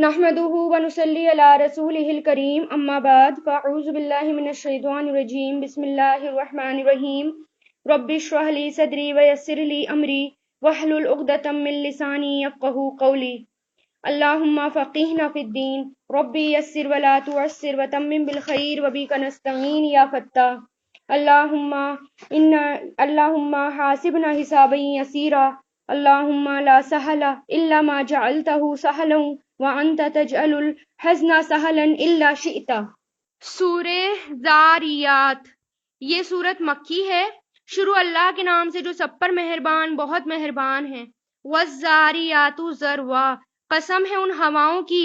نحمده ونصلي على رسوله الكريم اما بعد فاعوذ بالله من الشيطان الرجيم بسم الله الرحمن الرحيم رب اشرح لي صدري ويسر لي امري واحلل عقدة من لساني يفقهوا قولي اللهم فقهنا في الدين ربي يسر ولا تعسر وتمم بالخير وبك نستعين يا فتاح اللهم حاسبنا حسابا يسيرا اللهم لا سهل الا ما جعلته سهلا وَأَنْتَ تَجْعَلُ الْحَزْنَ سَهْلًا إِلَّا شِئْتَ۔ سورہ زاریات، یہ سورت مکی ہے۔ شروع اللہ کے نام سے جو سب پر مہربان بہت مہربان ہے۔ وَالزَّارِيَاتُ ذَرْوًا، قسم ہے ان ہواؤں کی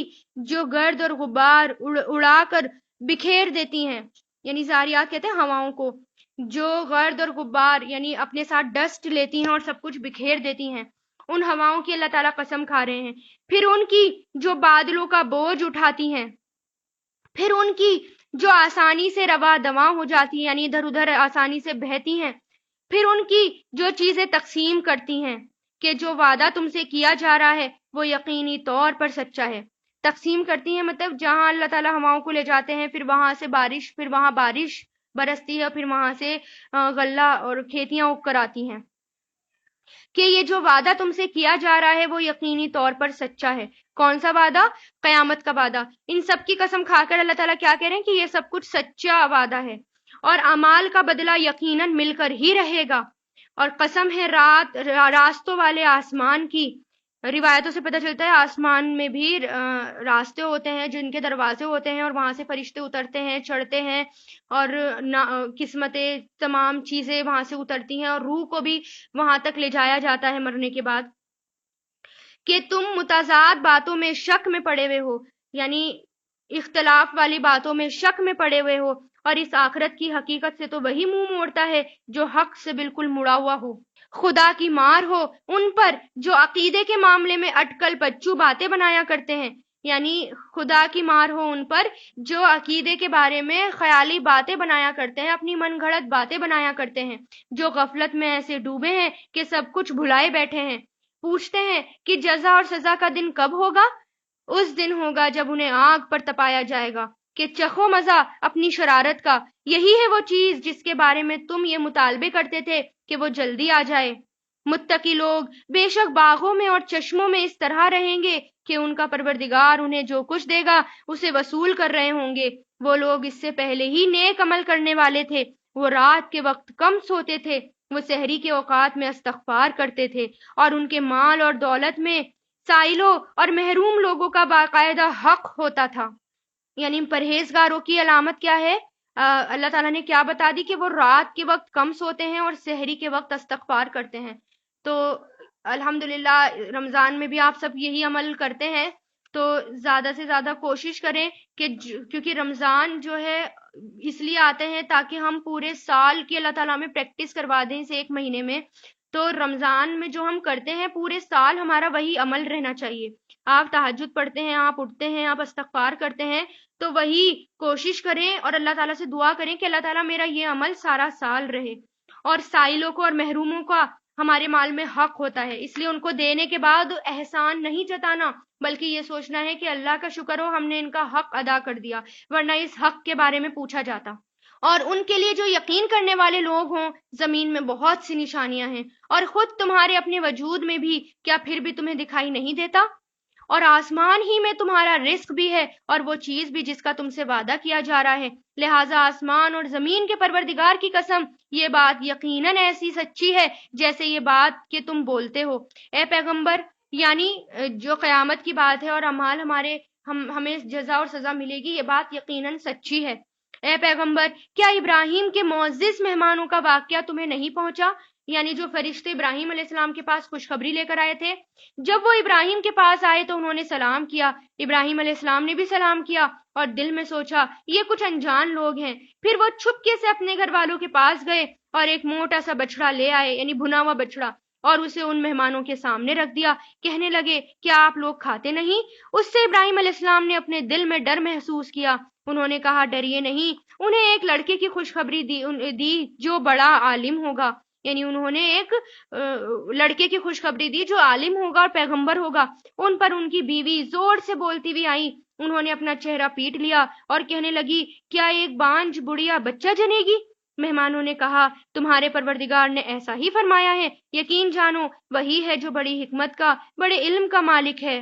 جو گرد اور غبار اڑا کر بکھیر دیتی ہیں، یعنی زاریات کہتے ہیں ہواؤں کو جو گرد اور غبار یعنی اپنے ساتھ ڈسٹ لیتی ہیں اور سب کچھ بکھیر دیتی ہیں، ان ہواؤں کی اللہ تعالیٰ قسم کھا رہے ہیں۔ پھر ان کی جو بادلوں کا بوجھ اٹھاتی ہیں، پھر ان کی جو آسانی سے روا دواں ہو جاتی ہیں یعنی ادھر ادھر آسانی سے بہتی ہیں، پھر ان کی جو چیزیں تقسیم کرتی ہیں کہ جو وعدہ تم سے کیا جا رہا ہے وہ یقینی طور پر سچا ہے۔ تقسیم کرتی ہیں مطلب جہاں اللہ تعالیٰ ہواؤں کو لے جاتے ہیں، پھر وہاں سے بارش، پھر وہاں بارش برستی ہے، پھر وہاں سے غلہ اور کھیتیاں اگ کر آتی ہیں کہ یہ جو وعدہ تم سے کیا جا رہا ہے وہ یقینی طور پر سچا ہے۔ کون سا وعدہ؟ قیامت کا وعدہ۔ ان سب کی قسم کھا کر اللہ تعالیٰ کیا کہہ رہے ہیں کہ یہ سب کچھ سچا وعدہ ہے اور اعمال کا بدلہ یقیناً مل کر ہی رہے گا۔ اور قسم ہے راستوں والے آسمان کی۔ روایتوں سے پتہ چلتا ہے آسمان میں بھی راستے ہوتے ہیں جن کے دروازے ہوتے ہیں اور وہاں سے فرشتے اترتے ہیں، چڑھتے ہیں اور قسمتیں تمام چیزیں وہاں سے اترتی ہیں اور روح کو بھی وہاں تک لے جایا جاتا ہے مرنے کے بعد۔ کہ تم متضاد باتوں میں شک میں پڑے ہوئے ہو، یعنی اختلاف والی باتوں میں شک میں پڑے ہوئے ہو، اور اس آخرت کی حقیقت سے تو وہی منہ موڑتا ہے جو حق سے بالکل مڑا ہوا ہو۔ خدا کی مار ہو ان پر جو عقیدے کے معاملے میں اٹکل پچو باتیں بنایا کرتے ہیں، یعنی خدا کی مار ہو ان پر جو عقیدے کے بارے میں خیالی باتیں بنایا کرتے ہیں، اپنی من گھڑت باتیں بنایا کرتے ہیں، جو غفلت میں ایسے ڈوبے ہیں کہ سب کچھ بھلائے بیٹھے ہیں۔ پوچھتے ہیں کہ جزا اور سزا کا دن کب ہوگا؟ اس دن ہوگا جب انہیں آگ پر تپایا جائے گا کہ چکھو مزہ اپنی شرارت کا۔ یہی ہے وہ چیز جس کے بارے میں تم یہ مطالبے کرتے تھے کہ وہ جلدی آ جائے۔ متقی لوگ بے شک باغوں میں اور چشموں میں اس طرح رہیں گے کہ ان کا پروردگار انہیں جو کچھ دے گا اسے وصول کر رہے ہوں گے۔ وہ لوگ اس سے پہلے ہی نیک عمل کرنے والے تھے، وہ رات کے وقت کم سوتے تھے، وہ سحری کے اوقات میں استغفار کرتے تھے، اور ان کے مال اور دولت میں سائلوں اور محروم لوگوں کا باقاعدہ حق ہوتا تھا۔ یعنی پرہیزگاروں کی علامت کیا ہے؟ اللہ تعالیٰ نے کیا بتا دی کہ وہ رات کے وقت کم سوتے ہیں اور سحری کے وقت استغفار کرتے ہیں۔ تو الحمدللہ رمضان میں بھی آپ سب یہی عمل کرتے ہیں، تو زیادہ سے زیادہ کوشش کریں کہ کیونکہ رمضان جو ہے اس لیے آتے ہیں تاکہ ہم پورے سال کی اللہ تعالیٰ میں پریکٹس کروا دیں اسے ایک مہینے میں، تو رمضان میں جو ہم کرتے ہیں پورے سال ہمارا وہی عمل رہنا چاہیے۔ آپ تہجد پڑھتے ہیں، آپ اٹھتے ہیں، آپ استغفار کرتے ہیں، تو وہی کوشش کریں اور اللہ تعالیٰ سے دعا کریں کہ اللہ تعالیٰ میرا یہ عمل سارا سال رہے۔ اور سائلوں کو اور محروموں کا ہمارے مال میں حق ہوتا ہے، اس لیے ان کو دینے کے بعد احسان نہیں جتانا بلکہ یہ سوچنا ہے کہ اللہ کا شکر ہو ہم نے ان کا حق ادا کر دیا، ورنہ اس حق کے بارے میں پوچھا جاتا۔ اور ان کے لیے جو یقین کرنے والے لوگ ہوں، زمین میں بہت سی نشانیاں ہیں، اور خود تمہارے اپنے وجود میں بھی، کیا پھر بھی تمہیں دکھائی نہیں دیتا؟ اور آسمان ہی میں تمہارا رزق بھی ہے اور وہ چیز بھی جس کا تم سے وعدہ کیا جا رہا ہے، لہٰذا آسمان اور زمین کے پروردگار کی قسم یہ بات یقیناً ایسی سچی ہے جیسے یہ بات کہ تم بولتے ہو۔ اے پیغمبر، یعنی جو قیامت کی بات ہے اور اعمال ہمیں جزا اور سزا ملے گی، یہ بات یقیناً سچی ہے۔ اے پیغمبر، کیا ابراہیم کے معزز مہمانوں کا واقعہ تمہیں نہیں پہنچا؟ یعنی جو فرشتے ابراہیم علیہ السلام کے پاس خوشخبری لے کر آئے تھے، جب وہ ابراہیم کے پاس آئے تو انہوں نے سلام کیا، ابراہیم علیہ السلام نے بھی سلام کیا، اور دل میں سوچا یہ کچھ انجان لوگ ہیں۔ پھر وہ چھپکے سے اپنے گھر والوں کے پاس گئے اور ایک موٹا سا بچڑا لے آئے، یعنی بھنا ہوا بچڑا، اور اسے ان مہمانوں کے سامنے رکھ دیا۔ کہنے لگے کیا آپ لوگ کھاتے نہیں؟ اس سے ابراہیم علیہ السلام نے اپنے دل میں ڈر محسوس کیا۔ انہوں نے کہا ڈریے نہیں، انہیں ایک لڑکے کی خوشخبری دی جو بڑا عالم ہوگا، یعنی انہوں نے ایک لڑکے کی خوشخبری دی جو عالم ہوگا اور پیغمبر ہوگا. ان پر ان کی بیوی زور سے بولتی ہوئی آئی. انہوں نے اپنا چہرہ پیٹ لیا اور کہنے لگی کیا ایک بانجھ بڑھیا بچہ جنے گی؟ مہمانوں نے کہا تمہارے پروردگار نے ایسا ہی فرمایا ہے. یقین جانو وہی ہے جو بڑی حکمت کا بڑے علم کا مالک ہے.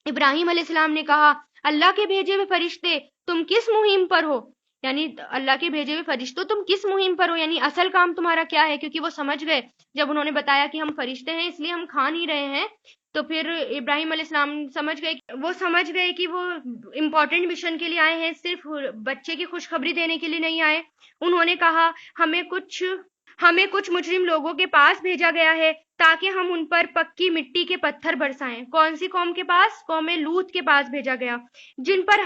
ابراہیم علیہ السلام نے کہا اللہ کے بھیجے ہوئے فرشتے تم کس مہم پر ہو؟ یعنی اللہ کے بھیجے ہوئے فرشتوں تم کس مہم پر ہو، یعنی اصل کام تمہارا کیا ہے؟ کیونکہ وہ سمجھ گئے جب انہوں نے بتایا کہ ہم فرشتے ہیں اس لیے ہم کھا نہیں رہے ہیں، تو پھر ابراہیم علیہ السلام سمجھ گئے کہ وہ امپورٹنٹ مشن کے لیے آئے ہیں، صرف بچے کی خوشخبری دینے کے لیے نہیں آئے. انہوں نے کہا ہمیں کچھ مجرم لوگوں کے پاس بھیجا گیا ہے تاکہ ہم ان پر پکی مٹی کے پتھر برسائیں. کون سی قوم کے پاس؟ قوم لوط کے پاس بھیجا گیا، جن پر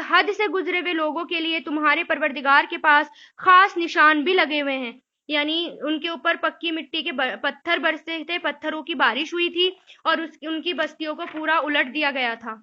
حد سے گزرے ہوئے لوگوں کے لیے تمہارے پروردگار کے پاس خاص نشان بھی لگے ہوئے ہیں. یعنی ان کے اوپر پکی مٹی کے پتھر برسے تھے، پتھروں کی بارش ہوئی تھی اور ان کی بستیوں کو پورا الٹ دیا گیا تھا.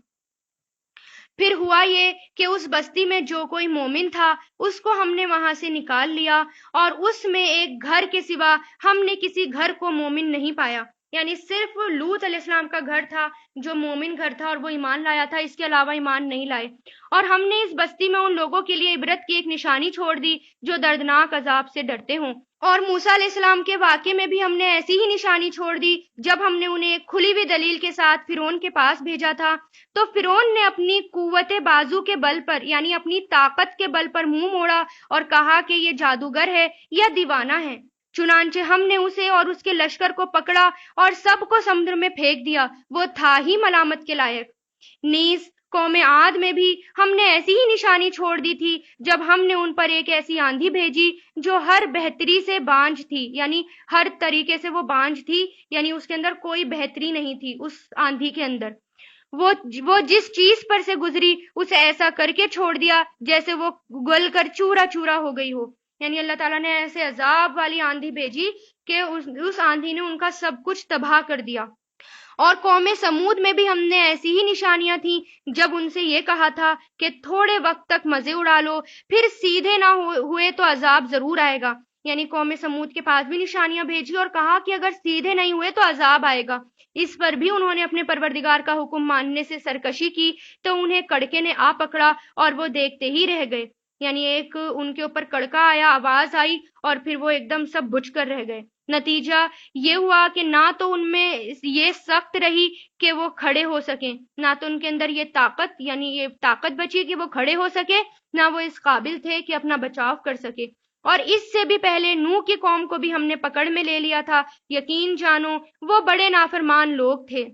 پھر ہوا یہ کہ اس بستی میں جو کوئی مومن تھا اس کو ہم نے وہاں سے نکال لیا، اور اس میں ایک گھر کے سوا ہم نے کسی گھر کو مومن نہیں پایا. یعنی صرف لوط علیہ السلام کا گھر تھا جو مومن گھر تھا اور وہ ایمان لایا تھا، اس کے علاوہ ایمان نہیں لائے. اور ہم نے اس بستی میں ان لوگوں کے لیے عبرت کی ایک نشانی چھوڑ دی جو دردناک عذاب سے ڈرتے ہوں. اور موسیٰ علیہ السلام کے واقعے میں بھی ہم نے ایسی ہی نشانی چھوڑ دی جب ہم نے انہیں ایک کھلی ہوئی دلیل کے ساتھ فرعون کے پاس بھیجا تھا. تو فرعون نے اپنی قوت بازو کے بل پر یعنی اپنی طاقت کے بل پر منہ موڑا اور کہا کہ یہ جادوگر ہے یا دیوانہ ہے. چنانچہ ہم نے اسے اور اس کے لشکر کو پکڑا اور سب کو سمندر میں پھینک دیا، وہ تھا ہی ملامت کے لائق. نیز قوم عاد میں بھی ہم نے ایسی ہی نشانی چھوڑ دی تھی جب ہم نے ان پر ایک ایسی آندھی بھیجی جو ہر بہتری سے بانجھ تھی، یعنی ہر طریقے سے وہ بانجھ تھی، یعنی اس کے اندر کوئی بہتری نہیں تھی. اس آندھی کے اندر وہ جس چیز پر سے گزری اسے ایسا کر کے چھوڑ دیا جیسے وہ گل کر چورا چورا ہو گئی ہو. یعنی اللہ تعالیٰ نے ایسے عذاب والی آندھی بھیجی کہ اس آندھی نے ان کا سب کچھ تباہ کر دیا. اور قوم سمود میں بھی ہم نے ایسی ہی نشانیاں تھیں جب ان سے یہ کہا تھا کہ تھوڑے وقت تک مزے اڑا لو، پھر سیدھے نہ ہوئے تو عذاب ضرور آئے گا. یعنی قوم سمود کے پاس بھی نشانیاں بھیجی اور کہا کہ اگر سیدھے نہیں ہوئے تو عذاب آئے گا. اس پر بھی انہوں نے اپنے پروردگار کا حکم ماننے سے سرکشی کی تو انہیں کڑکے نے آ پکڑا اور وہ دیکھتے ہی رہ گئے. یعنی ایک ان کے اوپر کڑکا آیا، آواز آئی اور پھر وہ ایک دم سب بجھ کر رہ گئے. نتیجہ یہ ہوا کہ نہ تو ان میں یہ سخت رہی کہ وہ کھڑے ہو سکیں، نہ تو ان کے اندر یہ طاقت بچی کہ وہ کھڑے ہو سکے، نہ وہ اس قابل تھے کہ اپنا بچاؤ کر سکے. اور اس سے بھی پہلے نوح کی قوم کو بھی ہم نے پکڑ میں لے لیا تھا. یقین جانو وہ بڑے نافرمان لوگ تھے.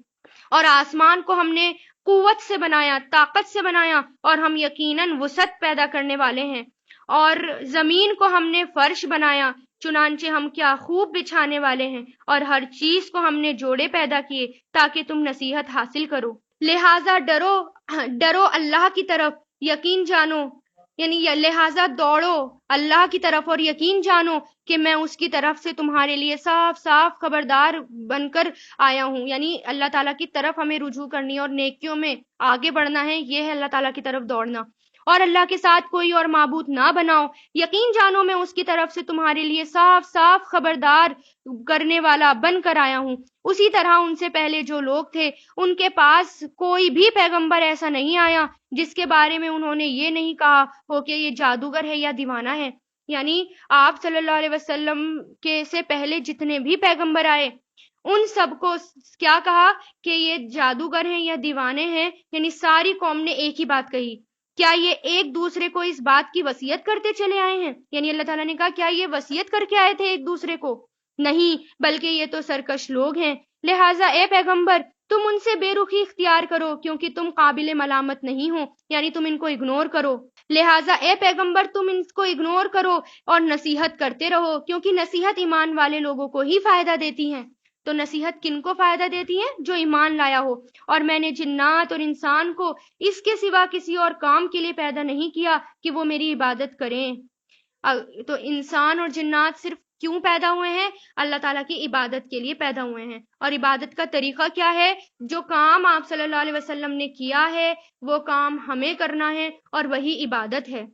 اور آسمان کو ہم نے قوت سے بنایا، طاقت سے بنایا، اور ہم یقیناً وسعت پیدا کرنے والے ہیں. اور زمین کو ہم نے فرش بنایا، چنانچہ ہم کیا خوب بچھانے والے ہیں. اور ہر چیز کو ہم نے جوڑے پیدا کیے تاکہ تم نصیحت حاصل کرو. لہٰذا ڈرو اللہ کی طرف، یقین جانو یعنی لہٰذا دوڑو اللہ کی طرف اور یقین جانو کہ میں اس کی طرف سے تمہارے لیے صاف صاف خبردار بن کر آیا ہوں. یعنی اللہ تعالیٰ کی طرف ہمیں رجوع کرنی اور نیکیوں میں آگے بڑھنا ہے، یہ ہے اللہ تعالیٰ کی طرف دوڑنا. اور اللہ کے ساتھ کوئی اور معبود نہ بناؤ، یقین جانو میں اس کی طرف سے تمہارے لیے صاف صاف خبردار کرنے والا بن کر آیا ہوں. اسی طرح ان سے پہلے جو لوگ تھے ان کے پاس کوئی بھی پیغمبر ایسا نہیں آیا جس کے بارے میں انہوں نے یہ نہیں کہا ہو کہ یہ جادوگر ہے یا دیوانہ ہے. یعنی آپ صلی اللہ علیہ وسلم کے سے پہلے جتنے بھی پیغمبر آئے ان سب کو کیا کہا کہ یہ جادوگر ہیں یا دیوانے ہیں. یعنی ساری قوم نے ایک ہی بات کہی. کیا یہ ایک دوسرے کو اس بات کی وصیت کرتے چلے آئے ہیں؟ یعنی اللہ تعالیٰ نے کہا کیا یہ وصیت کر کے آئے تھے ایک دوسرے کو؟ نہیں، بلکہ یہ تو سرکش لوگ ہیں. لہٰذا اے پیغمبر تم ان سے بے رخی اختیار کرو کیونکہ تم قابل ملامت نہیں ہو، یعنی تم ان کو اگنور کرو. لہٰذا اے پیغمبر تم ان کو اگنور کرو اور نصیحت کرتے رہو کیونکہ نصیحت ایمان والے لوگوں کو ہی فائدہ دیتی ہیں. تو نصیحت کن کو فائدہ دیتی ہے؟ جو ایمان لایا ہو. اور میں نے جنات اور انسان کو اس کے سوا کسی اور کام کے لیے پیدا نہیں کیا کہ وہ میری عبادت کریں. تو انسان اور جنات صرف کیوں پیدا ہوئے ہیں؟ اللہ تعالیٰ کی عبادت کے لیے پیدا ہوئے ہیں. اور عبادت کا طریقہ کیا ہے؟ جو کام آپ صلی اللہ علیہ وسلم نے کیا ہے وہ کام ہمیں کرنا ہے اور وہی عبادت ہے.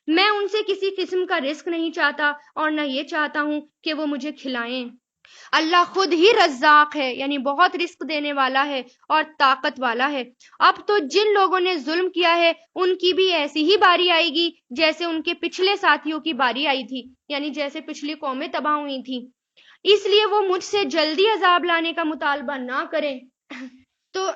میں ان سے کسی قسم کا رزق نہیں چاہتا اور نہ یہ چاہتا ہوں کہ وہ مجھے کھلائیں۔ اللہ خود ہی رزاق ہے، یعنی بہت رزق دینے والا ہے اور طاقت والا ہے۔ اب تو جن لوگوں نے ظلم کیا ہے ان کی بھی ایسی ہی باری آئے گی جیسے ان کے پچھلے ساتھیوں کی باری آئی تھی، یعنی جیسے پچھلی قومیں تباہ ہوئی تھیں۔ اس لیے وہ مجھ سے جلدی عذاب لانے کا مطالبہ نہ کریں۔ تو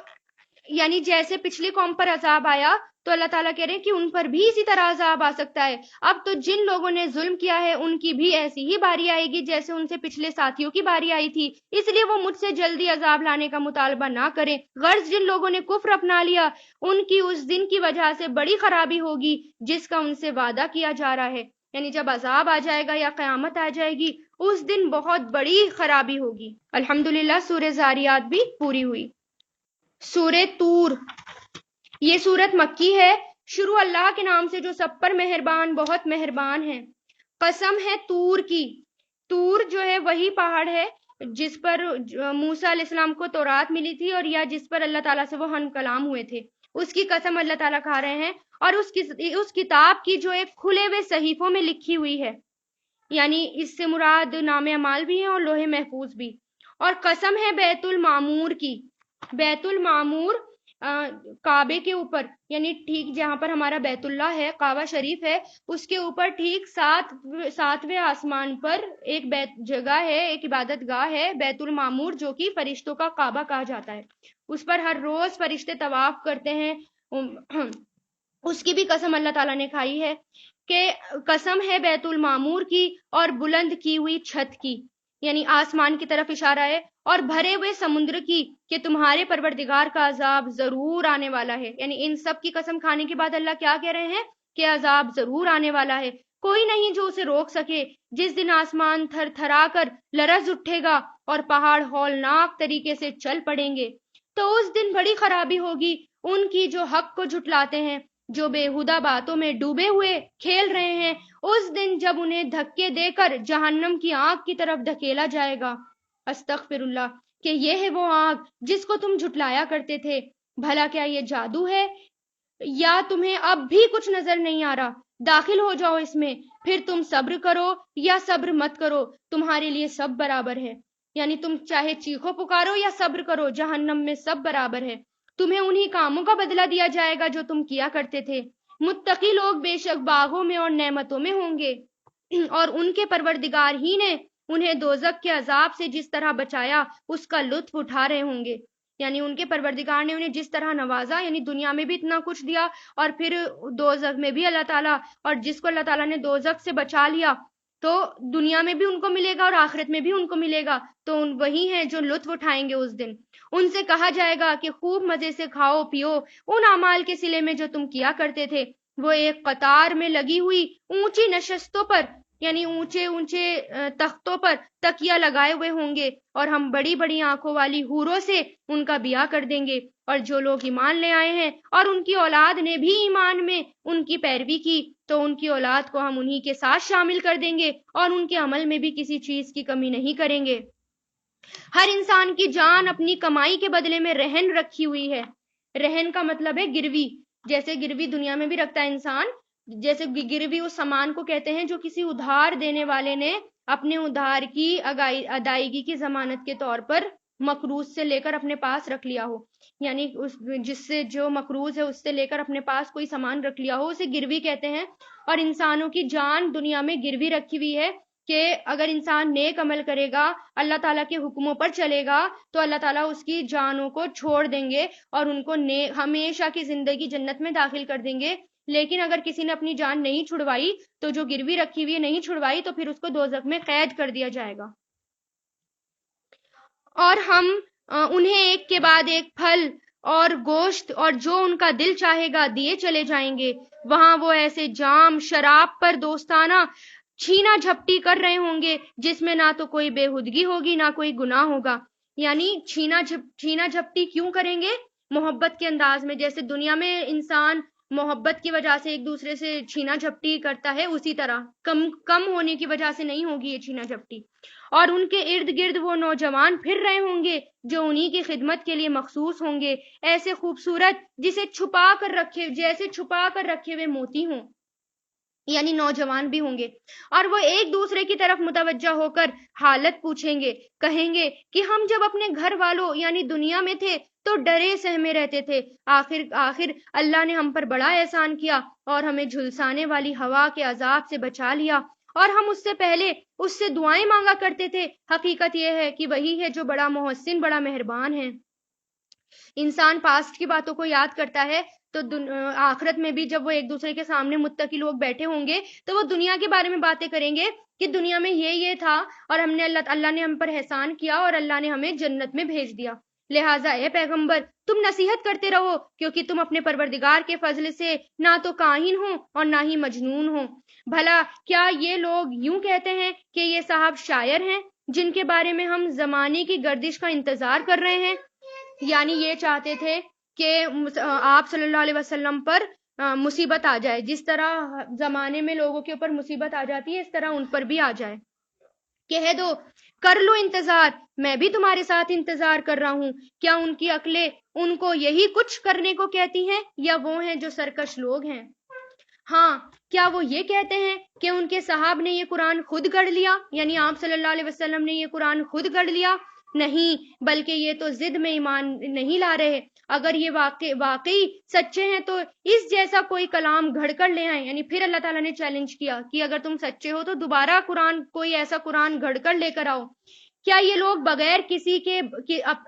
یعنی جیسے پچھلی قوم پر عذاب آیا تو اللہ تعالیٰ کہہ رہے ہیں کہ ان پر بھی اسی طرح عذاب آ سکتا ہے۔ اب تو جن لوگوں نے ظلم کیا ہے ان کی بھی ایسی ہی باری آئے گی جیسے ان سے پچھلے ساتھیوں کی باری آئی تھی، اس لیے وہ مجھ سے جلدی عذاب لانے کا مطالبہ نہ کریں۔ غرض جن لوگوں نے کفر اپنا لیا ان کی اس دن کی وجہ سے بڑی خرابی ہوگی جس کا ان سے وعدہ کیا جا رہا ہے، یعنی جب عذاب آ جائے گا یا قیامت آ جائے گی اس دن بہت بڑی خرابی ہوگی۔ الحمدللہ سورہ زاریات بھی پوری ہوئی۔ سورہ طور، یہ سورت مکی ہے۔ شروع اللہ کے نام سے جو سب پر مہربان بہت مہربان ہے۔ قسم ہے طور کی۔ طور جو ہے وہی پہاڑ ہے جس پر موسیٰ علیہ السلام کو تورات ملی تھی اور یا جس پر اللہ تعالیٰ سے وہ ہم کلام ہوئے تھے، اس کی قسم اللہ تعالیٰ کھا رہے ہیں، اور اس کتاب کی جو ایک کھلے ہوئے صحیفوں میں لکھی ہوئی ہے، یعنی اس سے مراد نام اعمال بھی ہیں اور لوح محفوظ بھی۔ اور قسم ہے بیت المعمور کی۔ بیت المعمور کعبے کے اوپر، یعنی ٹھیک جہاں پر ہمارا بیت اللہ ہے، کعبہ شریف ہے، اس کے اوپر ٹھیک ساتویں آسمان پر ایک جگہ ہے، ایک عبادت گاہ ہے بیت المعمور، جو کہ فرشتوں کا کعبہ کہا جاتا ہے۔ اس پر ہر روز فرشتے طواف کرتے ہیں۔ اس کی بھی قسم اللہ تعالیٰ نے کھائی ہے کہ قسم ہے بیت المعمور کی اور بلند کی ہوئی چھت کی، یعنی آسمان کی طرف اشارہ ہے، اور بھرے ہوئے سمندر کی کہ تمہارے پروردگار کا عذاب ضرور آنے والا ہے۔ یعنی ان سب کی قسم کھانے کے بعد اللہ کیا کہہ رہے ہیں کہ عذاب ضرور آنے والا ہے، کوئی نہیں جو اسے روک سکے۔ جس دن آسمان تھر تھرا کر لرز اٹھے گا اور پہاڑ ہولناک طریقے سے چل پڑیں گے، تو اس دن بڑی خرابی ہوگی ان کی جو حق کو جھٹلاتے ہیں، جو بےہودہ باتوں میں ڈوبے ہوئے کھیل رہے ہیں۔ اس دن جب انہیں دھکے دے کر جہنم کی آگ کی طرف دھکیلا جائے گا، استغفر اللہ، کہ یہ ہے وہ آگ جس کو تم جھٹلایا کرتے تھے، بھلا کیا یہ جادو ہے یا تمہیں اب بھی کچھ نظر نہیں آ رہا؟ داخل ہو جاؤ اس میں، پھر تم صبر کرو یا صبر مت کرو، تمہارے لیے سب برابر ہے۔ یعنی تم چاہے چیخو پکارو یا صبر کرو، جہنم میں سب برابر ہے۔ تمہیں انہی کاموں کا بدلہ دیا جائے گا جو تم کیا کرتے تھے۔ متقی لوگ بے شک باغوں میں اور نعمتوں میں ہوں گے، اور ان کے پروردگار ہی نے انہیں دوزخ کے عذاب سے جس طرح بچایا اس کا لطف اٹھا رہے ہوں گے۔ یعنی ان کے پروردگار نے انہیں جس طرح نوازا، یعنی دنیا میں بھی اتنا کچھ دیا اور پھر دوزخ میں بھی اللہ تعالیٰ، اور جس کو اللہ تعالیٰ نے دوزخ سے بچا لیا تو دنیا میں بھی ان کو ملے گا اور آخرت میں بھی ان کو ملے گا، تو وہی ہیں جو لطف اٹھائیں گے اس دن۔ ان سے کہا جائے گا کہ خوب مزے سے کھاؤ پیو ان اعمال کے صلے میں جو تم کیا کرتے تھے۔ وہ ایک قطار میں لگی ہوئی اونچی نشستوں پر، یعنی اونچے اونچے تختوں پر تکیہ لگائے ہوئے ہوں گے، اور ہم بڑی بڑی آنکھوں والی حوروں سے ان کا بیاہ کر دیں گے۔ اور جو لوگ ایمان لے آئے ہیں اور ان کی اولاد نے بھی ایمان میں ان کی پیروی کی تو ان کی اولاد کو ہم انہی کے ساتھ شامل کر دیں گے اور ان کے عمل میں بھی کسی چیز کی کمی نہیں کریں گے۔ ہر انسان کی جان اپنی کمائی کے بدلے میں رہن رکھی ہوئی ہے۔ رہن کا مطلب ہے گروی، جیسے گروی دنیا میں بھی رکھتا ہے انسان، جیسے گروی اس سامان کو کہتے ہیں جو کسی ادھار دینے والے نے اپنے ادھار کی ادائیگی کی ضمانت کے طور پر مقروض سے لے کر اپنے پاس رکھ لیا ہو، یعنی جس سے جو مقروض ہے اس سے لے کر اپنے پاس کوئی سامان رکھ لیا ہو، اسے گروی کہتے ہیں۔ اور انسانوں کی جان دنیا میں گروی رکھی ہوئی ہے کہ اگر انسان نیک عمل کرے گا، اللہ تعالیٰ کے حکموں پر چلے گا تو اللہ تعالیٰ اس کی جانوں کو چھوڑ دیں گے اور ان کو ہمیشہ کی زندگی جنت میں داخل کر دیں گے۔ لیکن اگر کسی نے اپنی جان نہیں چھڑوائی تو جو گروی رکھی ہوئی نہیں چھڑوائی تو پھر اس کو دوزخ میں قید کر دیا جائے گا۔ اور ہم انہیں ایک کے بعد ایک پھل اور گوشت اور جو ان کا دل چاہے گا دیے چلے جائیں گے۔ وہاں وہ ایسے جام شراب پر دوستانہ چھینا جھپٹی کر رہے ہوں گے جس میں نہ تو کوئی بےہودگی ہوگی نہ کوئی گناہ ہوگا۔ یعنی چھینا جھپٹی کیوں کریں گے؟ محبت کے انداز میں، جیسے دنیا میں انسان محبت کی وجہ سے ایک دوسرے سے چھینا جھپٹی کرتا ہے، اسی طرح کم ہونے کی وجہ سے نہیں ہوگی یہ چھینا جھپٹی۔ اور ان کے ارد گرد وہ نوجوان پھر رہے ہوں گے جو انہی کی خدمت کے لیے مخصوص ہوں گے، ایسے خوبصورت جیسے چھپا کر رکھے ہوئے موتی ہوں۔ یعنی نوجوان بھی ہوں گے، اور وہ ایک دوسرے کی طرف متوجہ ہو کر حالت پوچھیں گے، کہیں گے کہ ہم جب اپنے گھر والوں یعنی دنیا میں تھے تو ڈرے سہمے رہتے تھے، آخر اللہ نے ہم پر بڑا احسان کیا اور ہمیں جھلسانے والی ہوا کے عذاب سے بچا لیا، اور ہم اس سے پہلے اس سے دعائیں مانگا کرتے تھے۔ حقیقت یہ ہے کہ وہی ہے جو بڑا محسن، بڑا مہربان ہے۔ انسان پاسٹ کی باتوں کو یاد کرتا ہے تو آخرت میں بھی جب وہ ایک دوسرے کے سامنے متقی لوگ بیٹھے ہوں گے تو وہ دنیا کے بارے میں باتیں کریں گے کہ دنیا میں یہ تھا اور اللہ نے ہم پر احسان کیا اور اللہ نے ہمیں جنت میں بھیج دیا۔ لہٰذا اے پیغمبر تم نصیحت کرتے رہو، کیونکہ تم اپنے پروردگار کے فضل سے نہ تو کاہن ہو اور نہ ہی مجنون ہو۔ بھلا کیا یہ لوگ یوں کہتے ہیں کہ یہ صاحب شاعر ہیں جن کے بارے میں ہم زمانے کی گردش کا انتظار کر رہے ہیں؟ یعنی یہ چاہتے تھے کہ آپ صلی اللہ علیہ وسلم پر مصیبت آ جائے، جس طرح زمانے میں لوگوں کے اوپر مصیبت آ جاتی ہے اس طرح ان پر بھی آ جائے۔ کہہ دو کر لو انتظار، میں بھی تمہارے ساتھ انتظار کر رہا ہوں۔ کیا ان کی عقلیں ان کو یہی کچھ کرنے کو کہتی ہیں، یا وہ ہیں جو سرکش لوگ ہیں؟ ہاں، کیا وہ یہ کہتے ہیں کہ ان کے صاحب نے یہ قرآن خود گڑھ لیا، یعنی آپ صلی اللہ علیہ وسلم نے یہ قرآن خود گڑھ لیا؟ نہیں، بلکہ یہ تو ضد میں ایمان نہیں لا رہے۔ اگر یہ واقعی سچے ہیں تو اس جیسا کوئی کلام گھڑ کر لے آئیں، یعنی پھر اللہ تعالیٰ نے چیلنج کیا کہ اگر تم سچے ہو تو دوبارہ کوئی ایسا قرآن گھڑ کر لے کر آؤ۔ کیا یہ لوگ بغیر کسی کے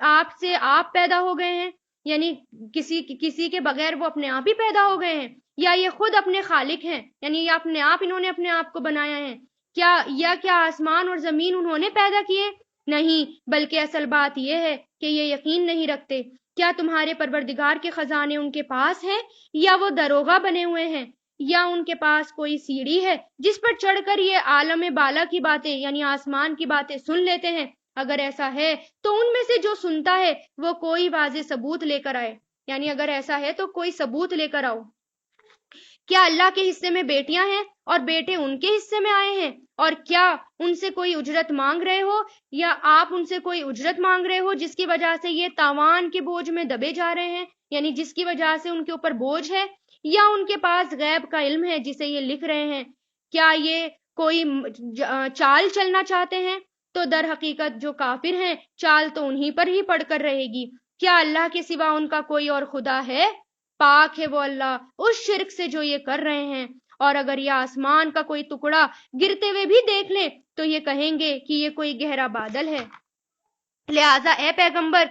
آپ سے آپ پیدا ہو گئے ہیں، یعنی کسی کے بغیر وہ اپنے آپ ہی پیدا ہو گئے ہیں، یا یہ خود اپنے خالق ہیں، یعنی یہ انہوں نے اپنے آپ کو بنایا ہے؟ کیا آسمان اور زمین انہوں نے پیدا کیے؟ نہیں، بلکہ اصل بات یہ ہے کہ یہ یقین نہیں رکھتے۔ کیا تمہارے پروردگار کے خزانے ان کے پاس ہیں، یا وہ دروغہ بنے ہوئے ہیں، یا ان کے پاس کوئی سیڑھی ہے جس پر چڑھ کر یہ عالم بالا کی باتیں یعنی آسمان کی باتیں سن لیتے ہیں؟ اگر ایسا ہے تو ان میں سے جو سنتا ہے وہ کوئی واضح ثبوت لے کر آئے، یعنی اگر ایسا ہے تو کوئی ثبوت لے کر آؤ۔ کیا اللہ کے حصے میں بیٹیاں ہیں اور بیٹے ان کے حصے میں آئے ہیں؟ اور کیا ان سے کوئی اجرت مانگ رہے ہو، یا آپ ان سے کوئی اجرت مانگ رہے ہو جس کی وجہ سے یہ تاوان کے بوجھ میں دبے جا رہے ہیں، یعنی جس کی وجہ سے ان کے اوپر بوجھ ہے، یا ان کے پاس غیب کا علم ہے جسے یہ لکھ رہے ہیں؟ کیا یہ کوئی چال چلنا چاہتے ہیں؟ تو در حقیقت جو کافر ہیں چال تو انہی پر ہی پڑ کر رہے گی۔ کیا اللہ کے سوا ان کا کوئی اور خدا ہے؟ پاک ہے وہ اللہ اس شرک سے جو یہ کر رہے ہیں۔ اور اگر یہ آسمان کا کوئی ٹکڑا گرتے ہوئے بھی دیکھ لیں تو یہ کہیں گے کہ یہ کوئی گہرا بادل ہے۔ لہٰذا اے پیغمبر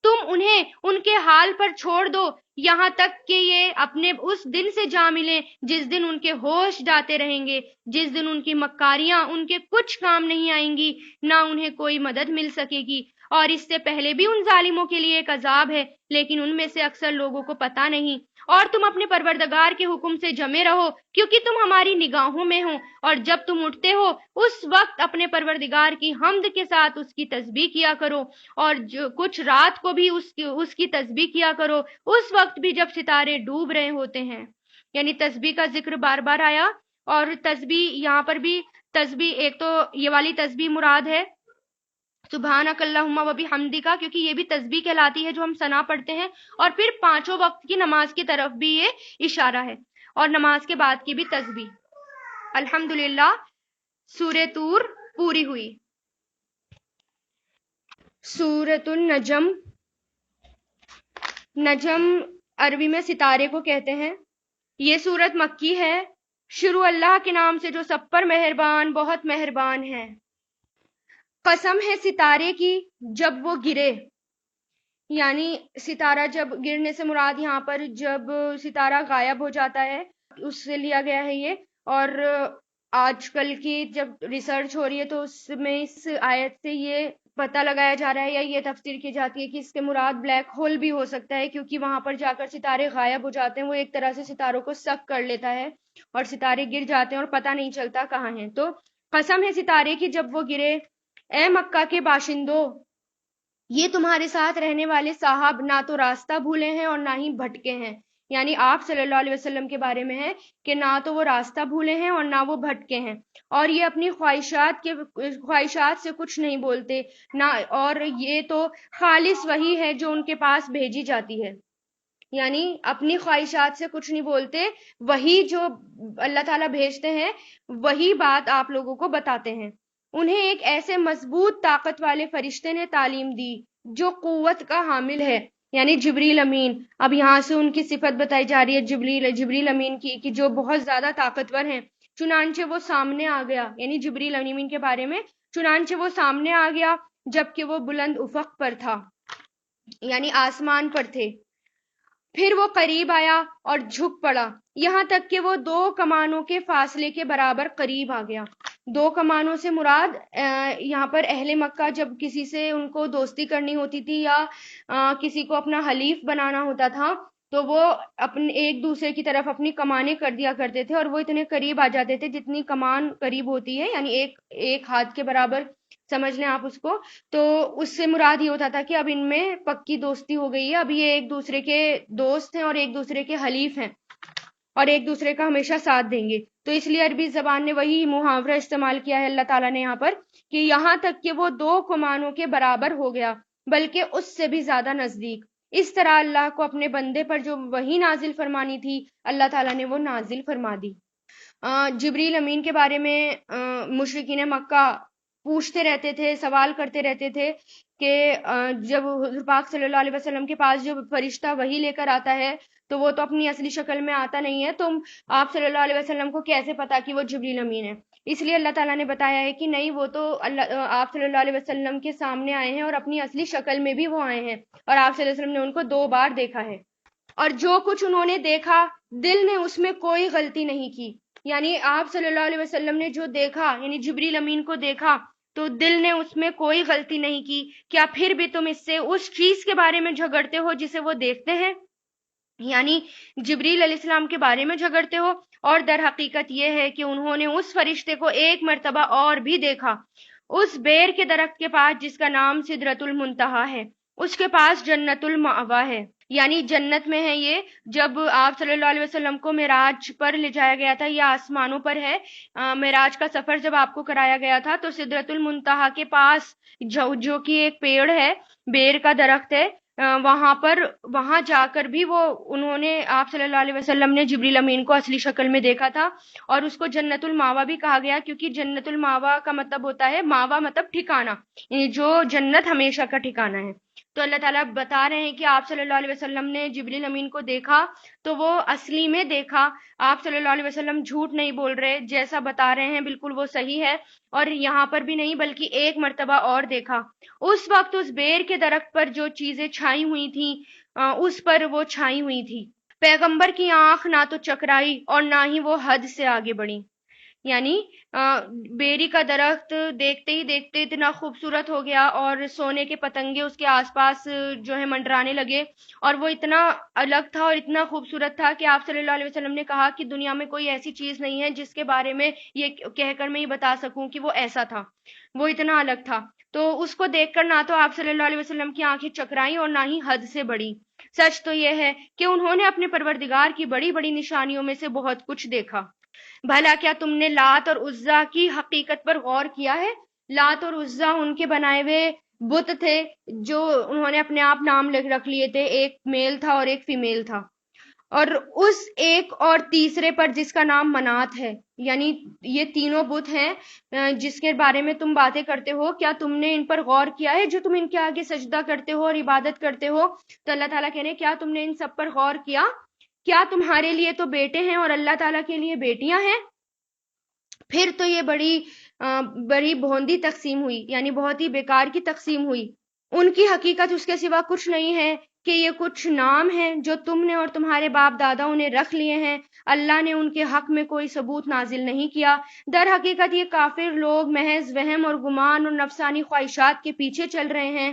تم انہیں ان کے حال پر چھوڑ دو یہاں تک کہ یہ اپنے اس دن سے جا ملیں جس دن ان کے ہوش جاتے رہیں گے، جس دن ان کی مکاریاں ان کے کچھ کام نہیں آئیں گی، نہ انہیں کوئی مدد مل سکے گی۔ اور اس سے پہلے بھی ان ظالموں کے لیے ایک عذاب ہے، لیکن ان میں سے اکثر لوگوں کو پتہ نہیں۔ اور تم اپنے پروردگار کے حکم سے جمے رہو کیونکہ تم ہماری نگاہوں میں ہو، اور جب تم اٹھتے ہو اس وقت اپنے پروردگار کی حمد کے ساتھ اس کی تسبیح کیا کرو، اور کچھ رات کو بھی اس کی تسبیح کیا کرو، اس وقت بھی جب ستارے ڈوب رہے ہوتے ہیں۔ یعنی تسبیح کا ذکر بار بار آیا، اور تسبیح یہاں پر بھی تسبیح ایک تو یہ والی تسبیح مراد ہے سبحانک اللہم و بحمدک، کیونکہ یہ بھی تسبیح کہلاتی ہے جو ہم ثنا پڑھتے ہیں، اور پھر پانچوں وقت کی نماز کی طرف بھی یہ اشارہ ہے، اور نماز کے بعد کی بھی تسبیح۔ الحمدللہ سورہ طور پوری ہوئی۔ سورۃ النجم، نجم عربی میں ستارے کو کہتے ہیں۔ یہ سورت مکی ہے۔ شروع اللہ کے نام سے جو سب پر مہربان بہت مہربان ہے۔ قسم ہے ستارے کی جب وہ گرے، یعنی ستارہ جب گرنے سے مراد یہاں پر جب ستارہ غائب ہو جاتا ہے اس سے لیا گیا ہے یہ، اور آج کل کی جب ریسرچ ہو رہی ہے تو اس میں اس آیت سے یہ پتہ لگایا جا رہا ہے یا یہ تفسیر کی جاتی ہے کہ اس کے مراد بلیک ہول بھی ہو سکتا ہے، کیونکہ وہاں پر جا کر ستارے غائب ہو جاتے ہیں، وہ ایک طرح سے ستاروں کو سک کر لیتا ہے اور ستارے گر جاتے ہیں اور پتہ نہیں چلتا کہاں ہیں۔ تو قسم ہے ستارے کی جب وہ گرے، اے مکہ کے باشندوں یہ تمہارے ساتھ رہنے والے صاحب نہ تو راستہ بھولے ہیں اور نہ ہی بھٹکے ہیں، یعنی آپ صلی اللہ علیہ وسلم کے بارے میں ہے کہ نہ تو وہ راستہ بھولے ہیں اور نہ وہ بھٹکے ہیں، اور یہ اپنی خواہشات سے کچھ نہیں بولتے نہ، اور یہ تو خالص وہی ہے جو ان کے پاس بھیجی جاتی ہے۔ یعنی اپنی خواہشات سے کچھ نہیں بولتے، وہی جو اللہ تعالیٰ بھیجتے ہیں وہی بات آپ لوگوں کو بتاتے ہیں۔ انہیں ایک ایسے مضبوط طاقت والے فرشتے نے تعلیم دی جو قوت کا حامل ہے، یعنی جبریل امین۔ اب یہاں سے ان کی صفت بتائی جا رہی ہے جبریل امین کی، کہ جو بہت زیادہ طاقتور ہیں۔ چنانچہ وہ سامنے آ گیا، یعنی جبریل امین کے بارے میں، چنانچہ وہ سامنے آ گیا جبکہ وہ بلند افق پر تھا، یعنی آسمان پر تھے۔ پھر وہ قریب آیا اور جھک پڑا، یہاں تک کہ وہ 2 کمانوں کے فاصلے کے برابر قریب آ گیا۔ 2 کمانوں سے مراد یہاں پر اہل مکہ جب کسی سے ان کو دوستی کرنی ہوتی تھی یا کسی کو اپنا حلیف بنانا ہوتا تھا تو وہ اپنے ایک دوسرے کی طرف اپنی کمانیں کر دیا کرتے تھے، اور وہ اتنے قریب آ جاتے تھے جتنی کمان قریب ہوتی ہے، یعنی ایک ہاتھ کے برابر سمجھ لیں آپ اس کو۔ تو اس سے مراد یہ ہوتا تھا کہ اب ان میں پکی دوستی ہو گئی ہے، اب یہ ایک دوسرے کے دوست ہیں اور ایک دوسرے کے حلیف ہیں اور ایک دوسرے کا ہمیشہ ساتھ دیں گے۔ تو اس لیے عربی زبان نے وہی محاورہ استعمال کیا ہے اللہ تعالیٰ نے یہاں پر، کہ یہاں تک کہ وہ 2 کمانوں کے برابر ہو گیا، بلکہ اس سے بھی زیادہ نزدیک۔ اس طرح اللہ کو اپنے بندے پر جو وحی نازل فرمانی تھی اللہ تعالیٰ نے وہ نازل فرما دی۔ جبریل امین کے بارے میں مشرکین مکہ پوچھتے رہتے تھے، سوال کرتے رہتے تھے کہ جب حضور پاک صلی اللہ علیہ وسلم کے پاس جو فرشتہ وحی لے کر آتا ہے تو وہ تو اپنی اصلی شکل میں آتا نہیں ہے، تم آپ صلی اللہ علیہ وسلم کو کیسے پتا کہ وہ جبریل امین ہے؟ اس لیے اللہ تعالیٰ نے بتایا ہے کہ نہیں، وہ تو آپ صلی اللہ علیہ وسلم کے سامنے آئے ہیں اور اپنی اصلی شکل میں بھی وہ آئے ہیں، اور آپ صلی اللہ علیہ وسلم نے ان کو 2 بار دیکھا ہے، اور جو کچھ انہوں نے دیکھا دل نے اس میں کوئی غلطی نہیں کی۔ یعنی آپ صلی اللہ علیہ وسلم نے جو دیکھا، یعنی جبریل امین کو دیکھا، تو دل نے اس میں کوئی غلطی نہیں کی۔ کیا پھر بھی تم اس سے اس چیز کے بارے میں جھگڑتے ہو جسے وہ دیکھتے ہیں؟ یعنی جبریل علیہ السلام کے بارے میں جھگڑتے ہو، اور در حقیقت یہ ہے کہ انہوں نے اس فرشتے کو ایک مرتبہ اور بھی دیکھا، اس بیر کے درخت کے پاس جس کا نام سدرۃ المنتہا ہے، اس کے پاس جنت المأوا ہے، یعنی جنت میں ہے یہ۔ جب آپ صلی اللہ علیہ وسلم کو معراج پر لے جایا گیا تھا، یہ آسمانوں پر ہے، معراج کا سفر جب آپ کو کرایا گیا تھا تو سدرۃ المنتہا کے پاس جو کہ ایک پیڑ ہے، بیر کا درخت ہے، وہاں جا کر بھی انہوں نے آپ صلی اللہ علیہ وسلم نے جبریل امین کو اصلی شکل میں دیکھا تھا، اور اس کو جنت الماوا بھی کہا گیا، کیونکہ جنت الماوا کا مطلب ہوتا ہے، ماوا مطلب ٹھکانہ، یعنی جو جنت ہمیشہ کا ٹھکانہ ہے۔ تو اللہ تعالیٰ بتا رہے ہیں کہ آپ صلی اللہ علیہ وسلم نے جبریل امین کو دیکھا تو وہ اصلی میں دیکھا، آپ صلی اللہ علیہ وسلم جھوٹ نہیں بول رہے، جیسا بتا رہے ہیں بالکل وہ صحیح ہے، اور یہاں پر بھی نہیں بلکہ ایک مرتبہ اور دیکھا۔ اس وقت اس بیر کے درخت پر جو چیزیں چھائی ہوئی تھیں اس پر وہ چھائی ہوئی تھی۔ پیغمبر کی آنکھ نہ تو چکرائی اور نہ ہی وہ حد سے آگے بڑھی، یعنی بیری کا درخت دیکھتے ہی دیکھتے اتنا خوبصورت ہو گیا، اور سونے کے پتنگے اس کے آس پاس جو ہے منڈرانے لگے، اور وہ اتنا الگ تھا اور اتنا خوبصورت تھا کہ آپ صلی اللہ علیہ وسلم نے کہا کہ دنیا میں کوئی ایسی چیز نہیں ہے جس کے بارے میں یہ کہہ کر میں یہ بتا سکوں کہ وہ ایسا تھا، وہ اتنا الگ تھا۔ تو اس کو دیکھ کر نہ تو آپ صلی اللہ علیہ وسلم کی آنکھیں چکرائیں اور نہ ہی حد سے بڑھی۔ سچ تو یہ ہے کہ انہوں نے اپنے پروردگار کی بڑی بڑی نشانیوں میں سے بہت کچھ دیکھا۔ بھلا کیا تم نے لات اور عزا کی حقیقت پر غور کیا ہے؟ لات اور عزا ان کے بنائے ہوئے بت تھے جو انہوں نے اپنے آپ نام رکھ لیے تھے، ایک میل تھا اور ایک فیمیل تھا، اور اس ایک اور تیسرے پر جس کا نام منات ہے، یعنی یہ تینوں بت ہیں جس کے بارے میں تم باتیں کرتے ہو، کیا تم نے ان پر غور کیا ہے جو تم ان کے آگے سجدہ کرتے ہو اور عبادت کرتے ہو؟ تو اللہ تعالیٰ کہنے کیا تم نے ان سب پر غور کیا؟ کیا تمہارے لیے تو بیٹے ہیں اور اللہ تعالیٰ کے لیے بیٹیاں ہیں؟ پھر تو یہ بڑی بھوندی تقسیم ہوئی، یعنی بہت ہی بیکار کی تقسیم ہوئی۔ ان کی حقیقت اس کے سوا کچھ نہیں ہے کہ یہ کچھ نام ہیں جو تم نے اور تمہارے باپ داداؤں نے رکھ لیے ہیں، اللہ نے ان کے حق میں کوئی ثبوت نازل نہیں کیا۔ در حقیقت یہ کافر لوگ محض وہم اور گمان اور نفسانی خواہشات کے پیچھے چل رہے ہیں،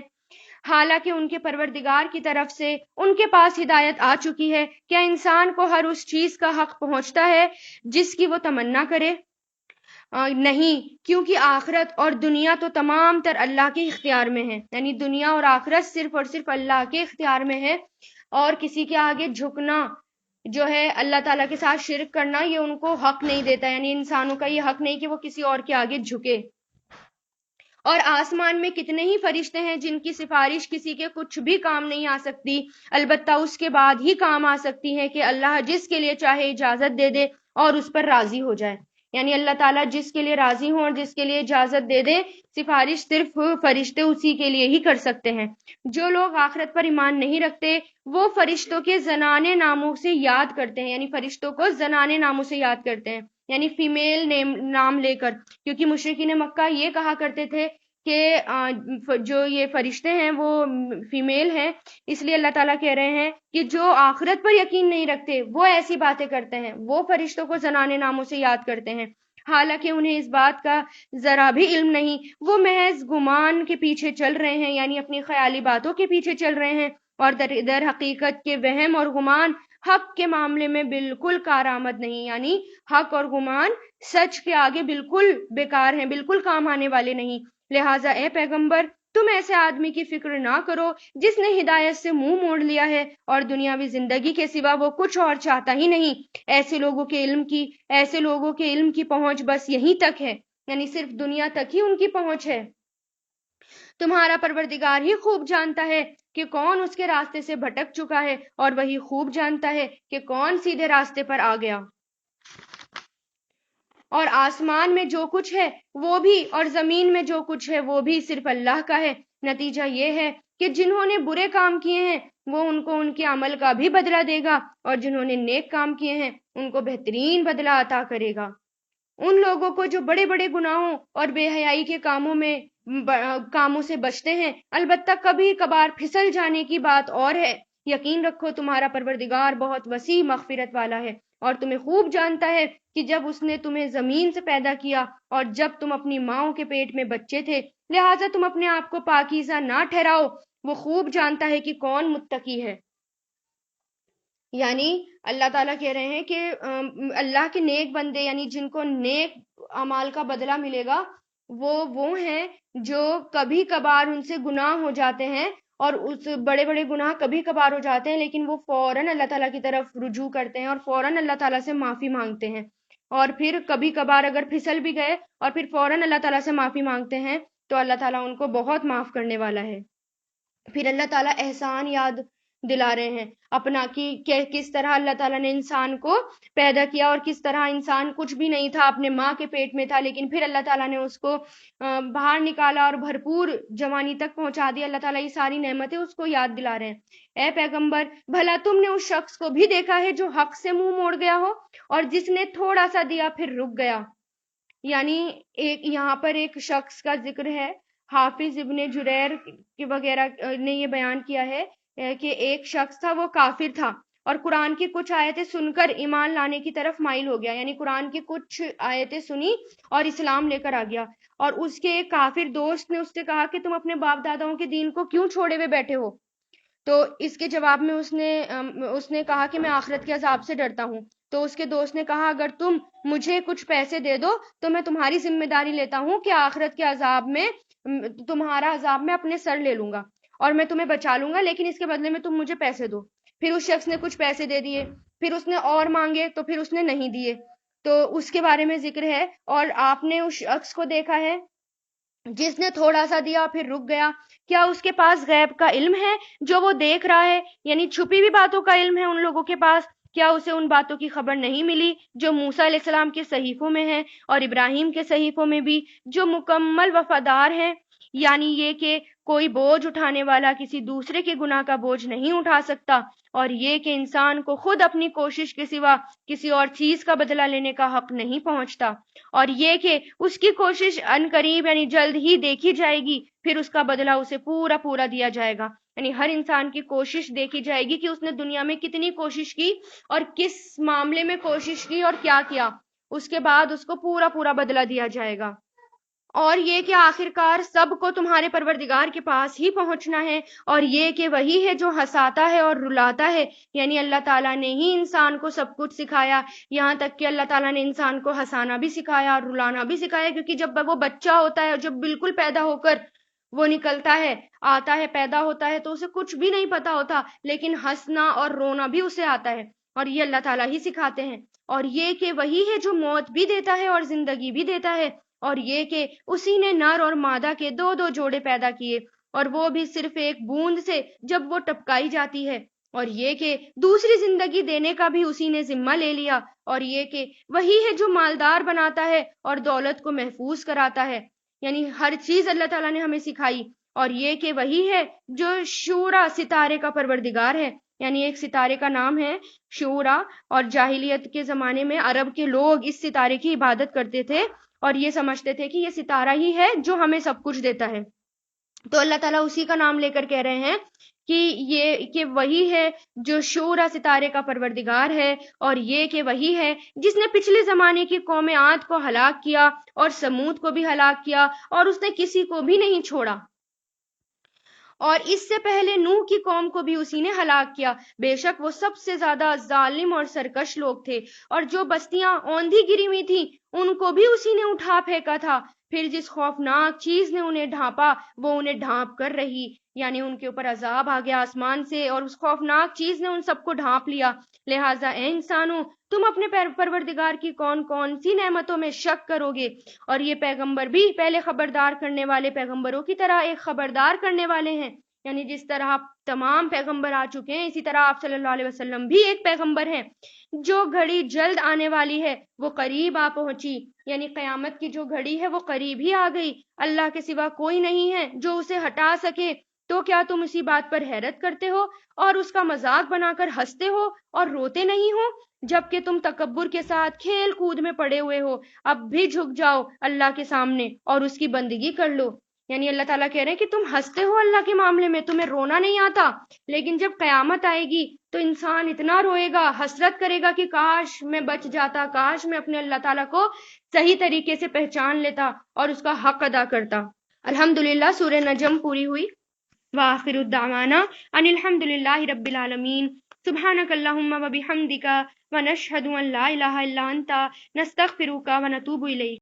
حالانکہ ان کے پروردگار کی طرف سے ان کے پاس ہدایت آ چکی ہے۔ کیا انسان کو ہر اس چیز کا حق پہنچتا ہے جس کی وہ تمنا کرے؟ نہیں، کیونکہ آخرت اور دنیا تو تمام تر اللہ کے اختیار میں ہے، یعنی دنیا اور آخرت صرف اور صرف اللہ کے اختیار میں ہے، اور کسی کے آگے جھکنا جو ہے اللہ تعالیٰ کے ساتھ شرک کرنا یہ ان کو حق نہیں دیتا، یعنی انسانوں کا یہ حق نہیں کہ وہ کسی اور کے آگے جھکے۔ اور آسمان میں کتنے ہی فرشتے ہیں جن کی سفارش کسی کے کچھ بھی کام نہیں آ سکتی، البتہ اس کے بعد ہی کام آ سکتی ہے کہ اللہ جس کے لیے چاہے اجازت دے دے اور اس پر راضی ہو جائے. یعنی اللہ تعالیٰ جس کے لیے راضی ہوں اور جس کے لیے اجازت دے دے، سفارش صرف فرشتے اسی کے لیے ہی کر سکتے ہیں. جو لوگ آخرت پر ایمان نہیں رکھتے وہ فرشتوں کے زنانے ناموں سے یاد کرتے ہیں، یعنی فرشتوں کو زنانے ناموں سے یاد کرتے ہیں، یعنی فیمیل نام لے کر، کیونکہ مشرکین مکہ یہ کہا کرتے تھے کہ جو یہ فرشتے ہیں وہ فیمیل ہیں، اس لیے اللہ تعالیٰ کہہ رہے ہیں کہ جو آخرت پر یقین نہیں رکھتے وہ ایسی باتیں کرتے ہیں، وہ فرشتوں کو زنانے ناموں سے یاد کرتے ہیں، حالانکہ انہیں اس بات کا ذرا بھی علم نہیں، وہ محض گمان کے پیچھے چل رہے ہیں، یعنی اپنی خیالی باتوں کے پیچھے چل رہے ہیں، اور در حقیقت کے وہم اور گمان حق کے معاملے میں بالکل کارآمد نہیں، یعنی حق اور گمان سچ کے آگے بالکل بیکار ہیں، بالکل کام آنے والے نہیں. لہٰذا اے پیغمبر، تم ایسے آدمی کی فکر نہ کرو جس نے ہدایت سے منہ موڑ لیا ہے اور دنیاوی زندگی کے سوا وہ کچھ اور چاہتا ہی نہیں. ایسے لوگوں کے علم کی پہنچ بس یہیں تک ہے، یعنی صرف دنیا تک ہی ان کی پہنچ ہے. تمہارا پروردگار ہی خوب جانتا ہے کہ کون اس کے راستے سے بھٹک چکا ہے، اور وہی خوب جانتا ہے کہ کون سیدھے راستے پر آ گیا. اور آسمان میں جو کچھ ہے وہ بھی اور زمین میں جو کچھ ہے وہ بھی صرف اللہ کا ہے. نتیجہ یہ ہے کہ جنہوں نے برے کام کیے ہیں وہ ان کو ان کے عمل کا بھی بدلہ دے گا، اور جنہوں نے نیک کام کیے ہیں ان کو بہترین بدلہ عطا کرے گا. ان لوگوں کو جو بڑے بڑے گناہوں اور بے حیائی کے کاموں سے بچتے ہیں، البتہ کبھی کبھار پھسل جانے کی بات اور ہے. یقین رکھو تمہارا پروردگار بہت وسیع مغفرت والا ہے، اور تمہیں خوب جانتا ہے کہ جب اس نے تمہیں زمین سے پیدا کیا اور جب تم اپنی ماؤں کے پیٹ میں بچے تھے، لہٰذا تم اپنے آپ کو پاکیزہ نہ ٹھہراؤ. وہ خوب جانتا ہے کہ کون متقی ہے. یعنی اللہ تعالیٰ کہہ رہے ہیں کہ اللہ کے نیک بندے، یعنی جن کو نیک اعمال کا بدلہ ملے گا، وہ ہیں جو کبھی کبھار ان سے گناہ ہو جاتے ہیں، اور اس بڑے بڑے گناہ کبھی کبھار ہو جاتے ہیں لیکن وہ فوراً اللہ تعالیٰ کی طرف رجوع کرتے ہیں اور فوراً اللہ تعالیٰ سے معافی مانگتے ہیں. اور پھر کبھی کبھار اگر پھسل بھی گئے اور پھر فوراً اللہ تعالیٰ سے معافی مانگتے ہیں تو اللہ تعالیٰ ان کو بہت معاف کرنے والا ہے. پھر اللہ تعالیٰ احسان یاد دلا رہے ہیں اپنا کہ کس طرح اللہ تعالیٰ نے انسان کو پیدا کیا، اور کس طرح انسان کچھ بھی نہیں تھا، اپنے ماں کے پیٹ میں تھا، لیکن پھر اللہ تعالیٰ نے اس کو باہر نکالا اور بھرپور جوانی تک پہنچا دیا. اللہ تعالیٰ یہ ساری نعمتیں اس کو یاد دلا رہے ہیں. اے پیغمبر، بھلا تم نے اس شخص کو بھی دیکھا ہے جو حق سے منہ موڑ گیا ہو، اور جس نے تھوڑا سا دیا پھر رک گیا. یعنی یہاں پر ایک شخص کا ذکر ہے، حافظ ابن جریر کے وغیرہ نے یہ بیان کیا ہے کہ ایک شخص تھا، وہ کافر تھا اور قرآن کی کچھ آیتیں سن کر ایمان لانے کی طرف مائل ہو گیا، یعنی قرآن کی کچھ آیتیں سنی اور اسلام لے کر آ گیا. اور اس کے ایک کافر دوست نے اس سے کہا کہ تم اپنے باپ داداؤں کے دین کو کیوں چھوڑے ہوئے بیٹھے ہو؟ تو اس کے جواب میں اس نے کہا کہ میں آخرت کے عذاب سے ڈرتا ہوں. تو اس کے دوست نے کہا اگر تم مجھے کچھ پیسے دے دو تو میں تمہاری ذمہ داری لیتا ہوں کہ آخرت کے عذاب میں تمہارا عذاب میں اپنے سر لے لوں گا اور میں تمہیں بچا لوں گا، لیکن اس کے بدلے میں تم مجھے پیسے دو. پھر اس شخص نے کچھ پیسے دے دیے، پھر اس نے اور مانگے تو پھر اس نے نہیں دیے. تو اس کے بارے میں ذکر ہے. اور آپ نے اس شخص کو دیکھا ہے جس نے تھوڑا سا دیا پھر رک گیا. کیا اس کے پاس غیب کا علم ہے جو وہ دیکھ رہا ہے؟ یعنی چھپی ہوئی باتوں کا علم ہے ان لوگوں کے پاس. کیا اسے ان باتوں کی خبر نہیں ملی جو موسیٰ علیہ السلام کے صحیفوں میں ہیں اور ابراہیم کے صحیفوں میں بھی، جو مکمل وفادار ہیں؟ یعنی یہ کہ کوئی بوجھ اٹھانے والا کسی دوسرے کے گناہ کا بوجھ نہیں اٹھا سکتا، اور یہ کہ انسان کو خود اپنی کوشش کے سوا کسی اور چیز کا بدلہ لینے کا حق نہیں پہنچتا، اور یہ کہ اس کی کوشش ان قریب یعنی جلد ہی دیکھی جائے گی، پھر اس کا بدلہ اسے پورا پورا دیا جائے گا. یعنی ہر انسان کی کوشش دیکھی جائے گی کہ اس نے دنیا میں کتنی کوشش کی اور کس معاملے میں کوشش کی اور کیا کیا، اس کے بعد اس کو پورا پورا بدلہ دیا جائے گا. اور یہ کہ آخرکار سب کو تمہارے پروردگار کے پاس ہی پہنچنا ہے، اور یہ کہ وہی ہے جو ہنساتا ہے اور رلاتا ہے. یعنی اللہ تعالیٰ نے ہی انسان کو سب کچھ سکھایا، یہاں تک کہ اللہ تعالیٰ نے انسان کو ہنسانا بھی سکھایا اور رلانا بھی سکھایا، کیونکہ جب وہ بچہ ہوتا ہے اور جب بالکل پیدا ہو کر وہ نکلتا ہے، آتا ہے، پیدا ہوتا ہے، تو اسے کچھ بھی نہیں پتا ہوتا، لیکن ہنسنا اور رونا بھی اسے آتا ہے، اور یہ اللہ تعالیٰ ہی سکھاتے ہیں. اور یہ کہ وہی ہے جو موت بھی دیتا ہے اور زندگی بھی دیتا ہے، اور یہ کہ اسی نے نر اور مادہ کے دو دو جوڑے پیدا کیے، اور وہ بھی صرف ایک بوند سے جب وہ ٹپکائی جاتی ہے، اور یہ کہ دوسری زندگی دینے کا بھی اسی نے ذمہ لے لیا، اور یہ کہ وہی ہے جو مالدار بناتا ہے اور دولت کو محفوظ کراتا ہے، یعنی ہر چیز اللہ تعالیٰ نے ہمیں سکھائی، اور یہ کہ وہی ہے جو شورا ستارے کا پروردگار ہے، یعنی ایک ستارے کا نام ہے شورا، اور جاہلیت کے زمانے میں عرب کے لوگ اس ستارے کی عبادت کرتے تھے اور یہ سمجھتے تھے کہ یہ ستارہ ہی ہے جو ہمیں سب کچھ دیتا ہے۔ تو اللہ تعالیٰ اسی کا نام لے کر کہہ رہے ہیں کہ وہی ہے جو شورا ستارے کا پروردگار ہے، اور یہ کہ وہی ہے جس نے پچھلے زمانے کی قوم عاد کو ہلاک کیا اور سمود کو بھی ہلاک کیا، اور اس نے کسی کو بھی نہیں چھوڑا، اور اس سے پہلے نوح کی قوم کو بھی اسی نے ہلاک کیا، بے شک وہ سب سے زیادہ ظالم اور سرکش لوگ تھے، اور جو بستیاں اوندھی گری ہوئی تھیں ان کو بھی اسی نے اٹھا پھینکا تھا، پھر جس خوفناک چیز نے انہیں ڈھانپا وہ انہیں ڈھانپ کر رہی، یعنی ان کے اوپر عذاب آ گیا آسمان سے اور اس خوفناک چیز نے ان سب کو ڈھانپ لیا۔ لہٰذا اے انسانوں، تم اپنے پروردگار کی کون کون سی نعمتوں میں شک کرو گے، اور یہ پیغمبر بھی پہلے خبردار کرنے والے پیغمبروں کی طرح ایک خبردار کرنے والے ہیں، یعنی جس طرح تمام پیغمبر آ چکے ہیں اسی طرح آپ صلی اللہ علیہ وسلم بھی ایک پیغمبر ہیں۔ جو گھڑی جلد آنے والی ہے وہ قریب آ پہنچی، یعنی قیامت کی جو گھڑی ہے وہ قریب ہی آ گئی، اللہ کے سوا کوئی نہیں ہے جو اسے ہٹا سکے، تو کیا تم اسی بات پر حیرت کرتے ہو اور اس کا مذاق بنا کر ہنستے ہو اور روتے نہیں ہو، جبکہ تم تکبر کے ساتھ کھیل کود میں پڑے ہوئے ہو؟ اب بھی جھک جاؤ اللہ کے سامنے اور اس کی بندگی کر لو۔ یعنی اللہ تعالیٰ کہہ رہے ہیں کہ تم ہنستے ہو اللہ کے معاملے میں، تمہیں رونا نہیں آتا، لیکن جب قیامت آئے گی تو انسان اتنا روئے گا، حسرت کرے گا کہ کاش میں بچ جاتا، کاش میں اپنے اللہ تعالیٰ کو صحیح طریقے سے پہچان لیتا اور اس کا حق ادا کرتا۔ الحمدللہ سورہ نجم پوری ہوئی۔ وآخر الدعوانا ان الحمد للہ رب العالمین۔ سبحانک اللہم و بحمدک ونشہد ان لا الہ الا انت نستغفرک ونتوب الیک۔